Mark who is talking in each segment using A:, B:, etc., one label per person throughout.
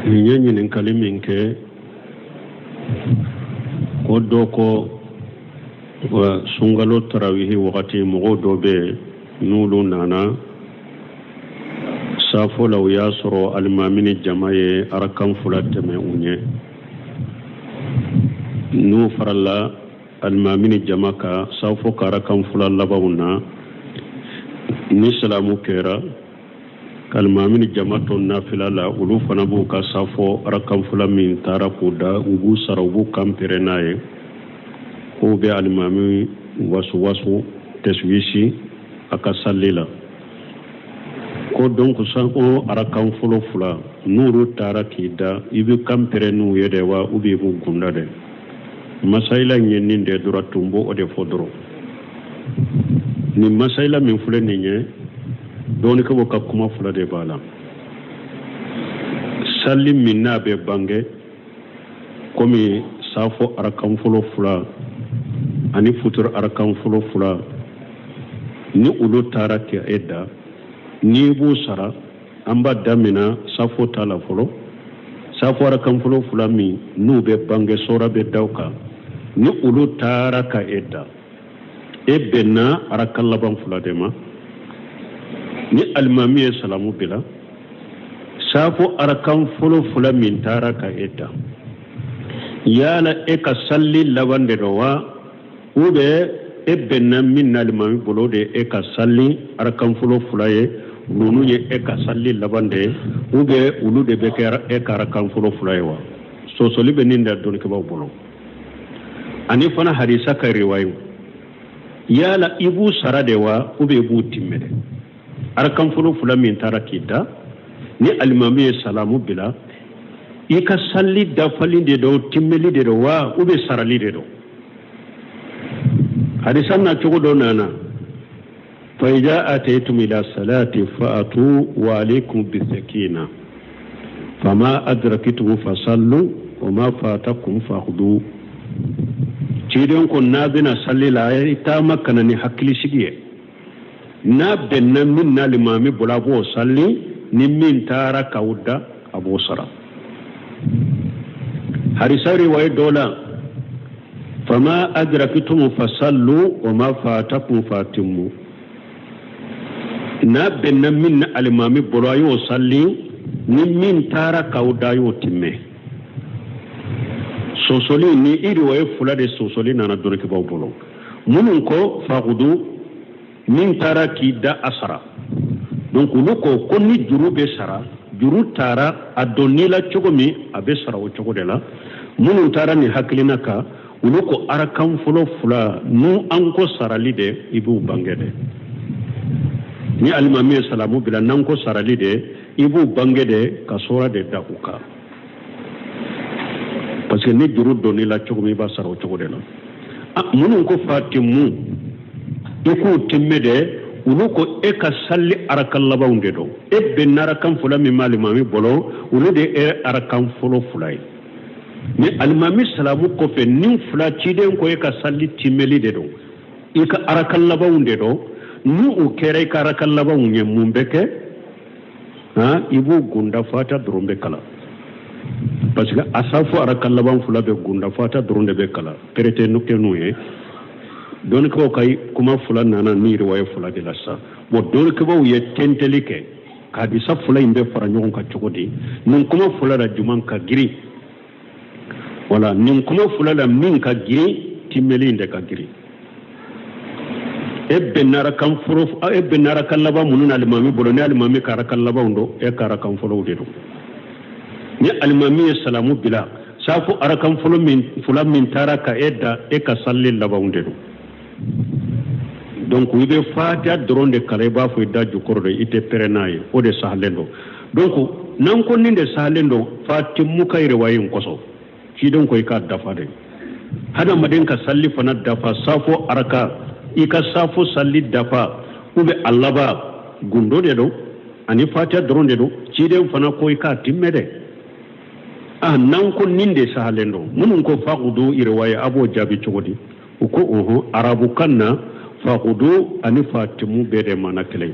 A: Nyenye kaliminke kodoko wa sungalo tarawihi wakati mogo be nulu nana safo law yasro almamini jamaye arakan fulateme unye nu faralla almamini jamaka safo karakan fulalla bawna ni salamu kera kalmamini jamato nafila la ulu fana bu ka safo arakan fulamin tarakuda ubu sarabu kampere naye ko be almami wasu taswisi aka sallila ko donc sanko arakan fula nuru tarakida ibi kampere nu yede wa ubi bu gundade masaila nyenni de duratumbo ode fodoro ni masaila min fule ninye doni ko ka kuma fula de bala sallim minna be bange komi safo arakan fula ani futur arakan fula ni ulu tarati edda ni bu sara amba damina safo tala folo safo arakan fula mi nu be bange sora be dawka ni ulu taraka edda ebena arakan laban fula de ma ni almamiye salamu bila safo arakan fula min taraka edda yala eka salli labande dowa ube ebena min almami bolode eka salli arakan fulaye nunu ye eka salli labande ube ulu de bekera eka arakan fulaye wa so libe ninda don ke bolo ani fana hadisa ka riwayu yala ibu saradewa ube bu timmede arakan fula min tarakita ni almami salamu bila ika salli dafali de do timmeli de do wa ube sarali de do hadisan na cogo do nana fa idza ataytum ila salati fa'atu wa alaykum bisakina fama adraktum fasallu wa ma fatakum fakhudhu cidon ko nabina sallila ita makana ni hakili sigiye na benna min na limami bulabo salli ni min tara kawda abu sara harisari wa dola فما أدركتم فصلوا وما فاتكم فاتموا نابن من الإمام برايو صلي من تارا كاودايو تمه سوسولي ني إيرو فلا دي سوسولي نانا دونك باوبولو منونكو فاغدو من تارا كيدا أسرا donc luko konni juru be sara juru tara adonila chogomi abe sara o chogodela munun tara ni haklina ka uluko arakan fula nu anko sarali de ibu bangede ni almami salamu bila nanko sarali de ibu bangede kasora de dakuka parce que ni juru doni la chogomi ba sara o chogodela munun ko fatimu iku timmede uluko eka salli arakan labaunde do ebbe narakan fula mi malimami bolo ulude arakan fulai ni almami salamu ko fe nin fula ciden ko eka salli timeli de do ika arakan labaunde do nu o kere ka arakan labaunye mumbeke ibu gunda fata drombe kala parce que asafu arakan laban fula be gunda fata drombe be kala perete no kenuye don ko kay kuma fula nana ni riwaya fula de lassa bo don ko bo ye tentelike kadi sa fula imbe fara nyon ka chogodi nun kuma fula da juman ka giri wala nin kuma fula da min ka giri timeli inde ka giri ebbe nara kan laba munun almami boloni almami kara kan laba undo e kara kan folo de do ni almami salamu bila safu arakan fula min taraka edda e ka salli laba unde do donc wibe fatiha dronde kala ba fo da jukorde ite perenaye o de sahlendo donc nan ko ninde sahlendo fatimu kayre wayin koso ci don koy ka dafa de hada maden ka salli fana dafa safo araka ika safo salli dafa ube allaba gundo de do ani fatiha dronde do ci den fana koy ka timmede nan ko ninde sahlendo munun ko faqudu irwaye abo jabi chogodi uko arabu kanna faqudu ani fatimu bede manakle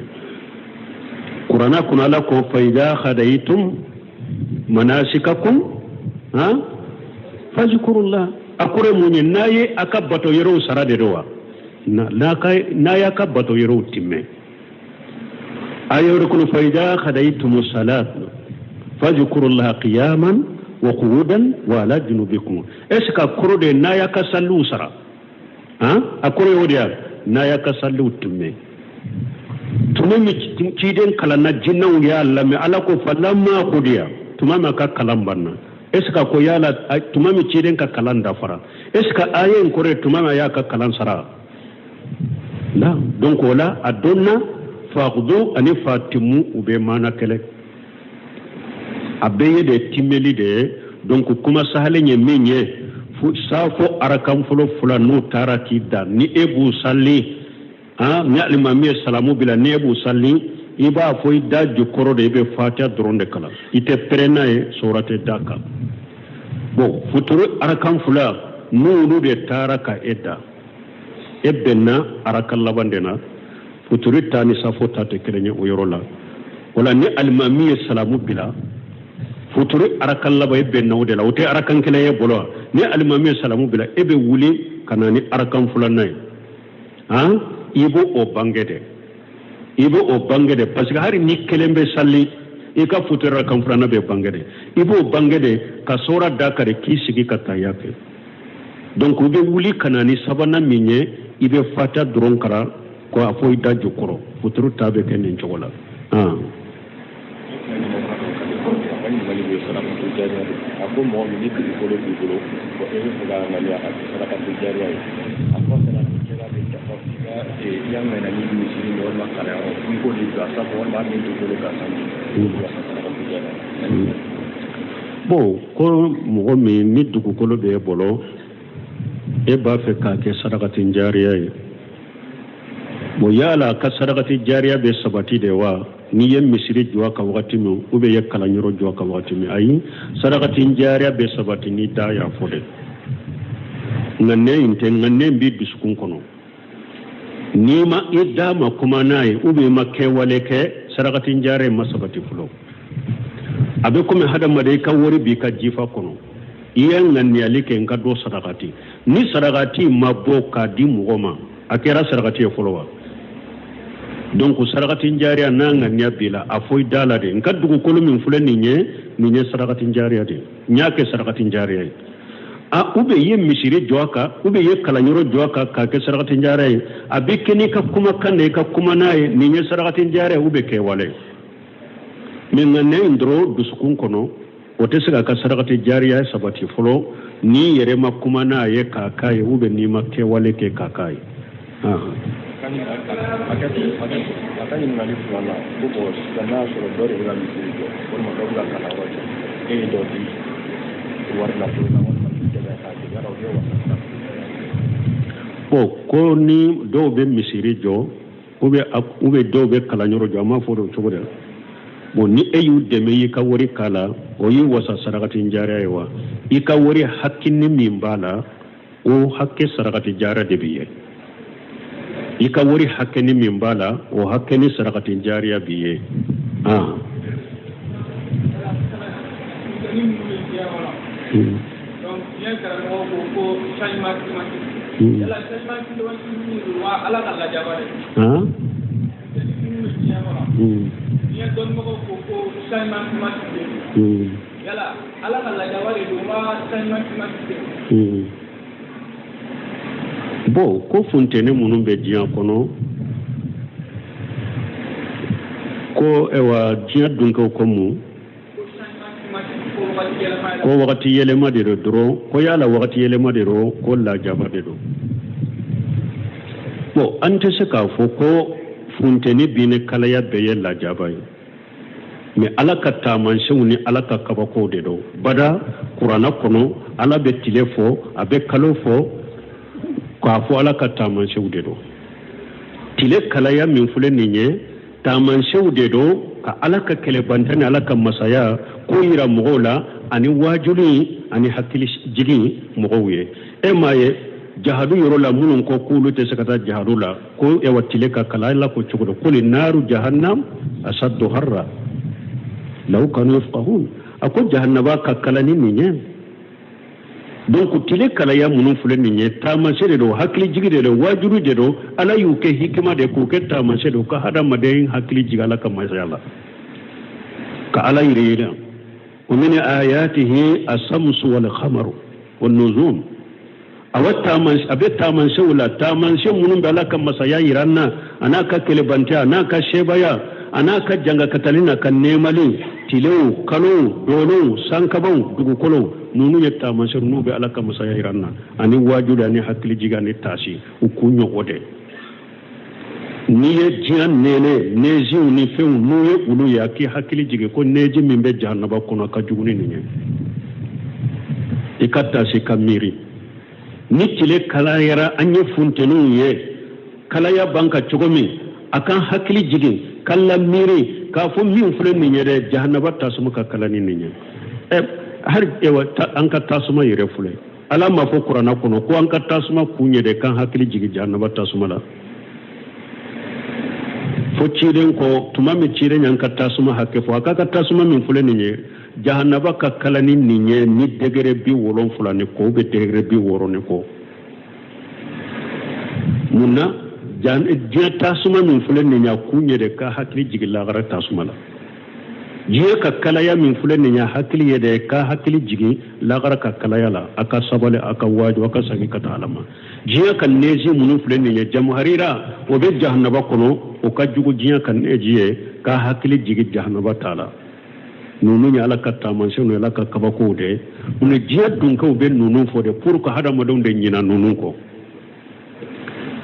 A: qur'ana kunala ko fa idha khadaytum manasikakum fazkurullah akure munye naye akabato yero sarade dowa na ya kabato yero timme ayo rukun faida khadaytumus salat fazkurullah qiyaman wa qu'udan wa ala junubikum eska kurode na ya kasallu sara akure wodiya na ya kasallu timme tumami ciden kalana jinnan ya Allah me alako falamma qudiya tumama ka kalambanna eska ko yala tumami ciden ka kalanda fara eska ayen kore tumama ya ka kalan sara la donc wala adonna faqdu ani fatimu ube mana kele abeye de timeli de donc kuma sahale nye menye fu safo arakam fulo fula no tarati da ni ebu salli ni alimami salamu bila ni ebu salli iba foi da jukoro de be fatia dronde kala ite prena e surate daka bon futuru arakam fula no de taraka edda ebbenna arakal labandena futuru tani safo tate kelenye oyorola wala ni alimami salamu bila futuru arakal laba ebbenna odela wote arakan keleye bolo ni alimami salamu bila ebe wuli kanani arakam fula nay ibo o bangede parce que hari ni kelembe salli ika futura kan frana be bangede ibo bangede ka sora dakare kisigi katayake donc ube wuli kanani sabana minye ibe fata dron kara ko afoy da jukoro futuru tabe kenen chogola
B: ako mo mi ki ko le ko ko e ko ga na ya ka ka ti jari ai ako sana ti jara de ta ko ga e yang na ni ni si no ma kala o ko di ga sa ko ma ni ko le ka sa ni
A: bon ko mo mi ni dugu ko lo be bolo e ba fe ka ke sadaqati jariya ai mo yala ka sadaqati jariya be sabati de wa ni yen misiri jwa ka wakati mu ube ye kala nyoro jwa ka wakati mi ayi sadaqati jariya be sabati ni da ya fode nganne inte nganne bi biskun kono ni ma idda ma kuma nayi ube ma ke wale ke sadaqati jariya ma sabati fulo abe kuma hada ma dai ka wori bi ka jifa kono iyan nganne alike ngado sadaqati ni sadaqati ma boka di mugoma akera sadaqati fulo wa donc sadaqatin jariya nanga nyabila afoy dalade ngaddugo kolumin fulani nye sadaqatin jariya de nyake sadaqatin jariya ube ye misire joaka ube ye kalanyoro joaka ka ke sadaqatin jariya abikeni ka kuma kanne ka kuma nae nye sadaqatin jariya ube ke wale min ngane ndro dusukun kono otesiga ka sadaqatin jariya sabati fulo ni yere makuma nae ka kai ube ni makke wale ke ka kai
B: akani ngali fulana buko sana soro dore ila misiri ko mo do la kala wacha e do di warna fulana wona tebe ka di gara o
A: wa ko ni do be misiri jo ube do be kala nyoro jo ma fo do chobode bo ni eyu deme yi ka wori kala o yi wasa sadaqati jariya wa yi ka wori hakkinni mimbala o hakke sadaqati jariya de biye ika wori hakeni mimbala o hakeni sadaqati jariya biye bo ko funtene munum be diyan kono ko ewa diyan dunko ko mu ko wakati yelema de do ko yala wakati yelema de ko la jaba de do bo ante se ka fo ko funtene bine kala ya be yella jaba me alaka taman shewni alaka kabako de do bada qur'ana kono ala be tilefo abe kalo fo kwa fo ala ka taman shewde do tile kala ya min fule ninye taman shewde do ka ala ka kele bantane ala ka masaya ko yira mogola ani wajuli ani hakili jigi mogowe e maye jahadu yorola munun ko kulu te sakata jahadula ko e watile ka kala la ko chugo ko li naru jahannam asaddu harra law kanu yafqahun ako jahannaba ka kalani ninye donc tile kalaya munun fule ninye tamasere do hakli jigide do wajuru de do ala yuke hikma de ko ke tamasere do ka hada madayin hakli jigala ka masala ka ala yirira wa min ayatihi as-samsu wal qamaru wan nuzum awatta man abetta man shawla taman munun bala ka masaya yiranna anaka kele banta anaka shebaya anaka janga katalina kan nemali tilew kalo dolo sankabau dugu kolo nunu yetta masar nube alaka masaya iranna ani wajuda ni hakli jigani tasi ukunyo ode niye jian nene neji ni few nuye ulu ya ki hakli jige ko neji mimbe jahannaba kono ka juguni ninye ikata si kamiri ni tile kala yara anye funtenu ye kala ya banka chogomi akan hakli jige kala miri ka fo min fule ninye de jahannaba tasuma ka kala ni ninye har ewa an ka tasuma yere fule ala ma fo qur'ana kono ko an ka tasuma kunye de kan hakili jigi jahannaba tasuma la fo ciren ko tuma mi ciren an ka tasuma hakke fo aka ka tasuma min fule ninye jahannaba ka kala ni ninye ni degere bi wolon fulani ko be degere bi worone ko munna jan je tasuma min fule ninye kunye de ka hakili jigi la gara tasuma la jiya ka kalaya min fulen ne ya hakili yede ka hakili jigi lagara ka kalaya la aka sabale aka waju aka sagi kata alama jiya kan neji mun fulen ne ya jamharira o be jahannaba kono o ka jugu jiya kan ejiye ka hakili jigi jahannaba tala nunu ya alaka tamanse no alaka kabako de mun jiya dun ka be nunu fo de pour ko hada modon de nyina nunu ko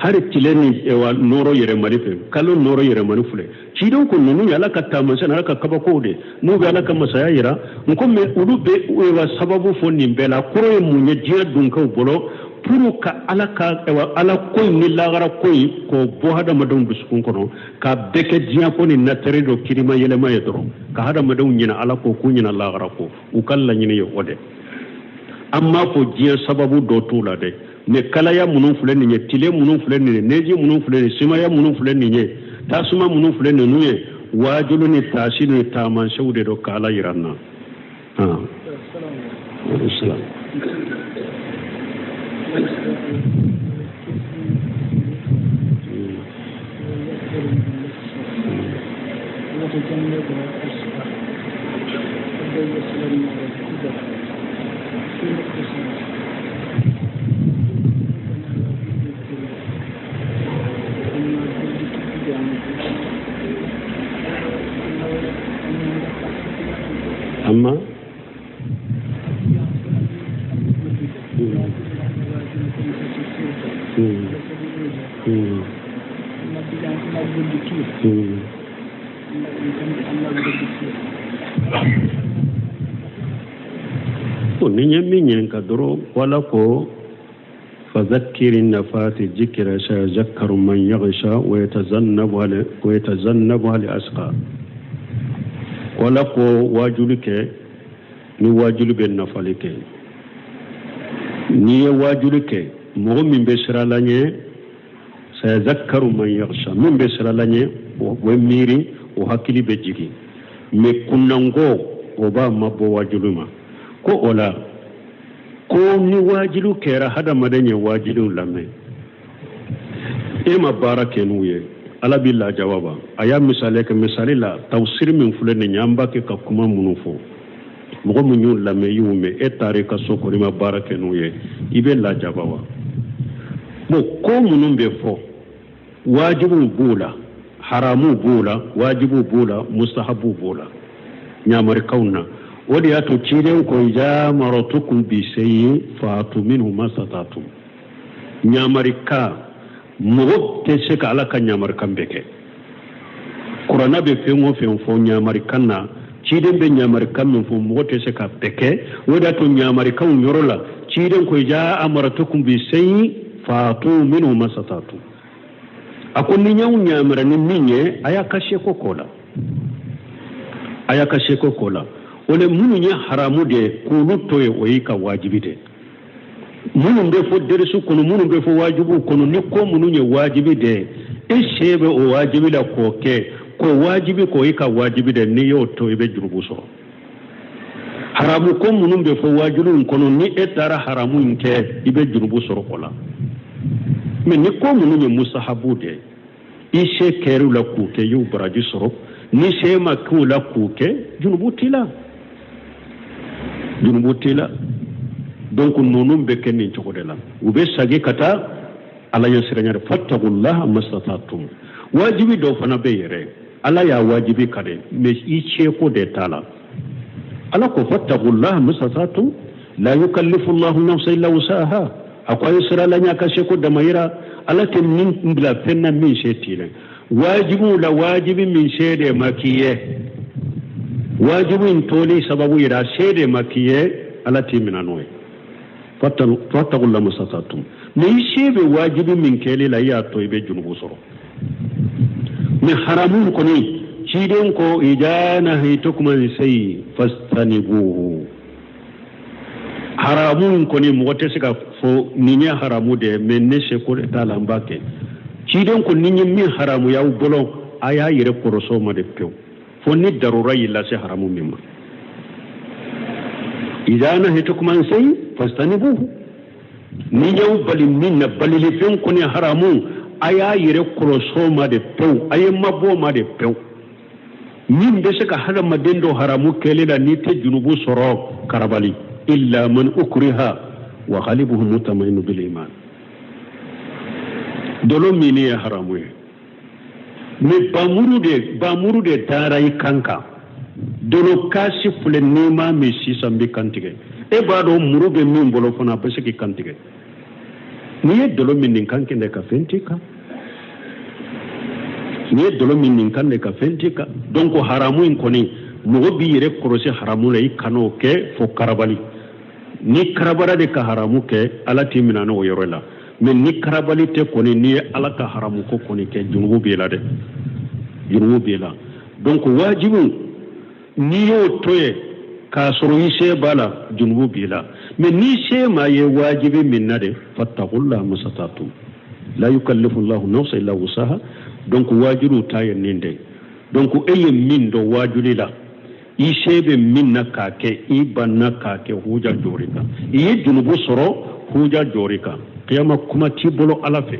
A: hari tileni ewa noro yere marife kalo noro yere marifule chidon ko nunu yala katta masana ka kabako de no be ala kama saya yira nko me ulu be ewa sababu fo nimbela kuro munye jiya dun ka bolo puru ka ala ka ewa ala ko ni lagara ko bo hada madon duskun kono ka beke jiya ko ni natere do kirima yele ma yedro ka hada madon nyina ala ko nyina lagara ko ukalla nyina yo ode amma ko jiya sababu do tula de ne kalaya munun fulen ni tile munun fulen ni neji munun fulen ni simaya munun fulen ni tasuma munun fulen ni nuye wajulu ni tasinu taman shaude do kala yiranna assalam amma ko ninya minyen ka doro wala ko فذكر النفات ذكر سيذكر من يغشى ويتجنبها الأشقى wala ko wajulu ke ni wajulu be nafali ke ni wajulu ke mo min be siralanye sayazakkaru man yakhsha min be siralanye o miri o hakili be jigi me kunango o ba mabbo wajuluma ko ola ko ni wajulu ke ra hada madanye wajulu lamme e ma barake nuye ala billa jawaba aya misale ke misale la tawsir min fulene nyamba ke ka kuma munufo mo mu nyul la me yume e tare ka sokori ma barake nuye ibe la jawaba mo ko munum be fo wajibu bula haramu bula wajibu bula mustahabu bula nyamar kauna wodi ato ciren ko ja maratukum bi sayyi fatu minhu masatatu nyamarika mo te se ka ala ka nyamar kambeke qur'ana be fengo fo nyamar kanna ciden be nyamar kam fo mo te se ka beke woda to nyamar kan yorola ciden ko ja amaratukum bi sayyi fatu minhu masatatu akon ni nyaw nyamar ni minye aya kashe ko kola ole munu nya haramu de ko luttoye o yika wajibi de munun be fo derisu kono munun be fo wajibu kono ni ko munun ye wajibi de e shebe o wajibi la ko ke ko wajibi ko yika wajibi de ni yo to ibe jurubu so haramu ko munum be fo wajulun kono ni etara haramu nke ibe junubu soro kola mais ni ko munum be musahabu de ishe keru la kuke yu baraji soro ni shema ku la kuke junubu tila donc nonum be kenin chokode la ube sagi kata ala yasiranya fattaqullaha mastata'tum wajibi do fana be yere ala ya wajibi kade mais iche ko de tala ala ko fattaqullaha mastata'tum la yukallifu Allahu nafsan illa wusaha akwai sira la nya kashe ko da mayira ala tin min bila penna min shetile wajibu la wajibi min shede makiye wajibu in toli sababu ira shede makiye ala timina noy fattaqullaha mastata'tum ni shebe wajibi min kele la ya to ibe junubu soro ni haramun ko ni ciden ko idana haytukum sai fastanibuhu haramun ko ni mote sika fo ninya haramu de menne se ko ta lambake ciden ko ninya min haramu ya bolo aya yire koroso ma de pew fo ni darura illa se haramu mimma idana haytukum sai fastanibuhu ni yaw bali minna bali le fen ko ni haramu aya yire koroso ma de pew aye mabo ma de pew min be saka hala madendo haramu kele da ni te junubu soro karabali illa man ukriha wa ghalibuhu mutamainu bil iman dolo mini ya haramu me bamuru de tarai kanka dolo kasi fule nima me sisa mbi kantige e bado murube min bolo fana be saki kantige ni dolo min kanke de ka fentika ni dolo min kanne ka fentika donc haramu in koni mo bi yere korose haramu lay kano ke fo karabali ni karabara de ka haramu ke alati minano yorola men ni karabali te koni ni alaka haramu ko koni ke junubu bela donc wajibu ni yo toye ka soro yise bala junubu bela men ni she ma ye wajibi minnade fattaqullaha masatatu la yukallifu Allahu nafsan illa wusaha donc wajiru tayen ninde donc eye min do wajulila i sebe minna kake i banna kake huja jorika i junubu soro huja jorika qiyama kuma tibolo alafe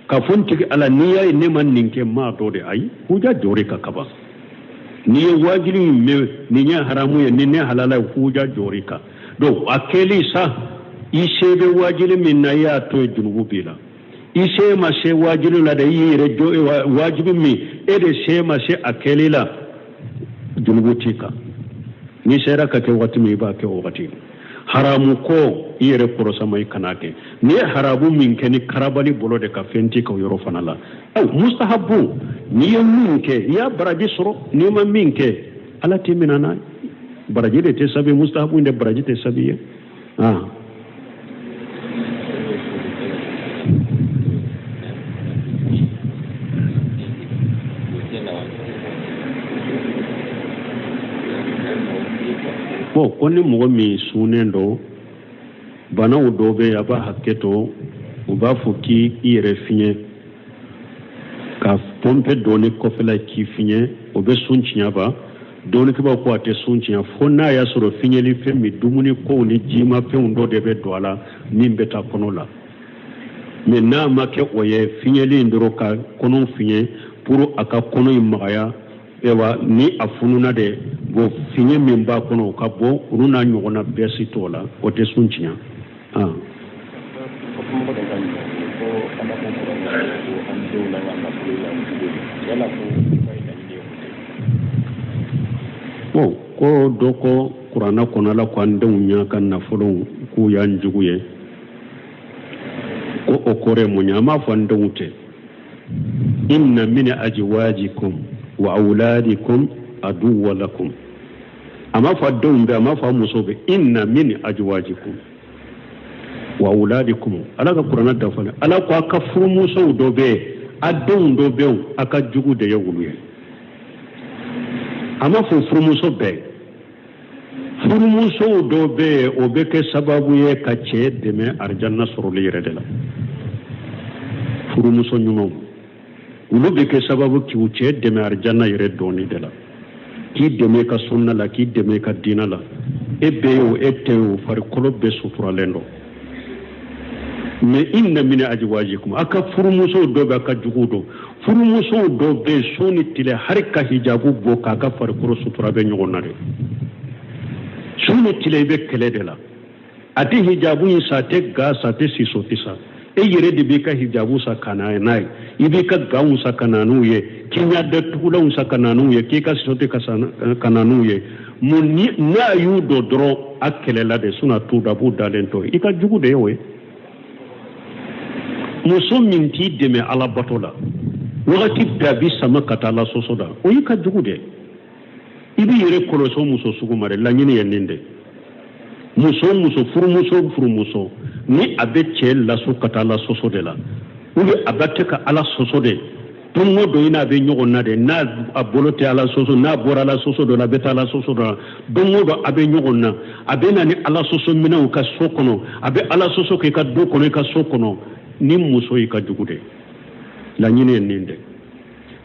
A: ka fonti ala niya ne man ninke ma do de ay huja jorika kaba ni wajili me ni nya haramu ye ni ne halala huja jorika do akeli sa i sebe wajili minna ya to junubu bila ise ma se wajilu la da yire jo wajibi mi ede se ma se akeli la junubutika ni sera ka ke wati mi ba ke wati haramu ko yire porosa mai kanake ni harabu min ke ni karabali bolo de ka fenti ko yoro fanala aw mustahabu ni min ke ya baraji soro ni ma min ke ala timinana baraji de te sabi mustahabu inde baraji te sabi bon koni mogo mi sunen do banaw do be aba hakketo o ba foki ire finye ka pompe doni kofela ki finye o be sunchinya ba doni ke ba ko ate sunchinya fonna ya soro finye li femi dumuni ko ni jima pe ndo de be doala ni mbeta kono la mais na make oye finye li ndoro ka kono finye pour aka kono imaya ewa ni afununa de bo finye memba kono ka bo runa nyogona besi tola o te sunchinya ko doko qur'ana kono la ko ande unya kan na fulun ku yanjuguye ko okore munyama fande ute inna min ajwajikum wa auladikum aduwwa lakum ama fa dawmbe ama fa musobe inna min ajwajikum wa auladikum ala ka qur'ana da fala ala ko aka fumu so dobe adun dobe aka jugu de yawulu ama fu fumu so be fumu so dobe obeke sababu ye kache deme arjanna soroli redela fumu so nyumo ulu beke sababu ki uche deme arjanna yere doni dela ki deme ka sunna la ki deme ka dina la ebeo eteo farikolo be suturalendo mais inna min ajwajikum aka furumuso do be aka jugudo furumuso do be soni tile harka hijabu bo kaga farikolo sutura be nyogonna de soni tile be kele de la ati hijabu ni sate ga sate sisotisa e yere de be ka hijabu sa kana nai ibe ka gaun sa kana nuye kinya de tukula un sa kana nuye ke ka sisote ka kana nuye munni na yudo dro akelela de suna tu da bu dalento ika jugude yowe muso min ti deme ala batola wakati dabi sama katala sosoda o yika jugude ibi yere koloso muso sugumare la nyini yeninde muso furumuso ni abe che la su katala sosode la uli abate ka ala sosode tongo do ina be nyogo na de na abolote ala soso na bora la soso do la beta ala soso do dongo do abe nyogo na abe na ni ala soso mina ka sokono abe ala soso ke ka do kono ka sokono ni muso yi ka jugude la nyine ninde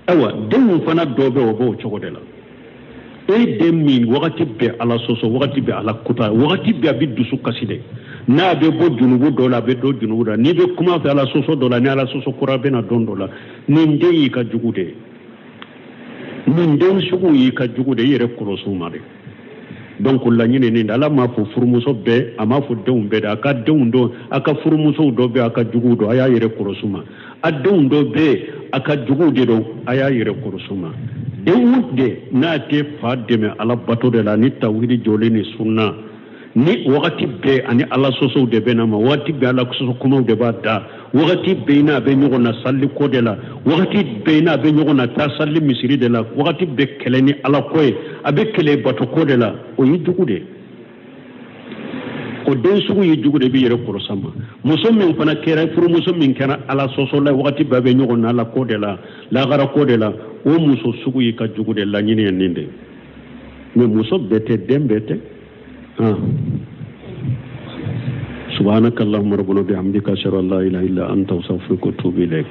A: awa demu fana dobe obo chogodela e demi wakati be ala soso wakati be ala kuta wakati be abidu sukaside na be bo junubu dola be do junubu da ni be kuma fe ala soso dola ni ala soso kura be na don dola ni nde yi ka jugude ni nde sugu yi ka jugude yere korosu mare donc la nyine ninde ala ma fo furumuso be ama fo deum be da aka deum do aka furumuso do be aka jugudo aya yere korosuma addeum do be aka jugude do aya yere korosuma de na te fa deme ala bato de la ni tawhid jole ni sunna ni wakati be ani ala soso de be na ma wakati be ala soso kuma de ba da wakati be na be nyogo na salli ko de la wakati be na be nyogo na ta salli misiri de la wakati be keleni ala koy abe kele bato ko de la o yi jugude o den sugu yi jugude bi yere ko sama muso min fana kera furu muso min kana ala soso la wakati be be nyogo na ala ko de la gara ko de la o muso sugu yi ka jugude la nyini ninde mais muso bete dembete سبحانك اللهم ربنا بحمدك أشهد أن لا إله إلا أنت أستغفرك وأتوب إليك